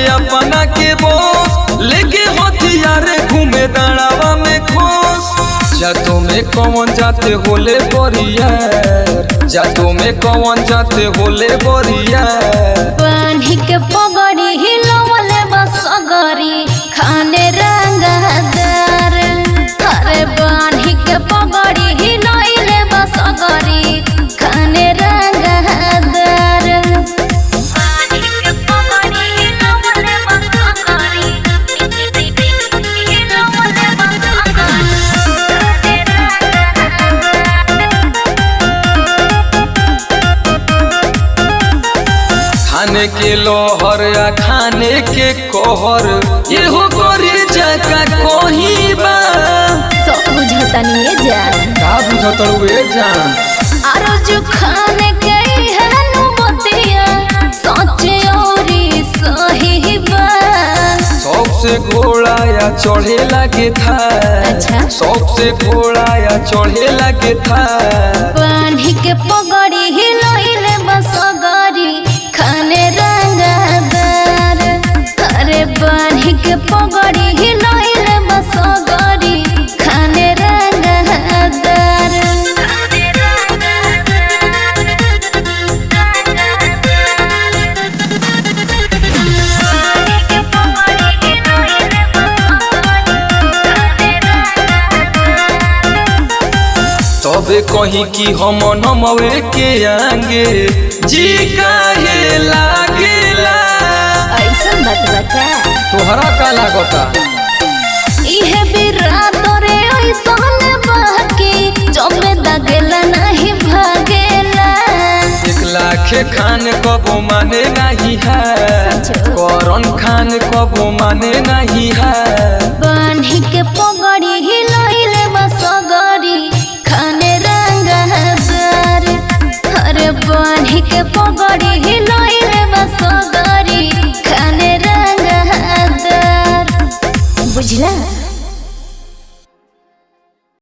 अपना के बोस, लेके हथियार घूमे दड़ावा में खोस। जातो में कौन जाते होले बोरिया, जातो में कौन जाते होले बोरिया। बांधी के पगड़ी हिलवले बसगरी खाने रंगदार। अरे बांधी के पगड़ी हिलवले बसगरी खाने रंगदार। बांधी के पगड़ी हिलवले बसगरी हिलवले खाने के लोहर या खाने के कोहर, ये हो गोरी जगह कोही बा। सब बुझतनी ये जान, का बुझतलुए जान। आरो जो खाने के हनु बतिया सच औरी सही बा। सबसे घोड़ा या चढ़े लगे था, अच्छा। सबसे घोड़ा या चढ़े लगे था। बांधी के पगड़ी हिलइले बसगरी खाने रंगदार। अरे बांधी के पगड़ी हिलइले बसगरी खाने रंगदार। तबे कहीं कि हम नमवे के आंगे जी काहे लागेला। ऐसा बात बता, तोहरा का लागता। इहे बिरादरे ऐसन बाकी जब दगेला नहीं भागेला। 1 लाख खान कबो माने नहीं है, सच। करन खान कबो माने नहीं है। बांधी के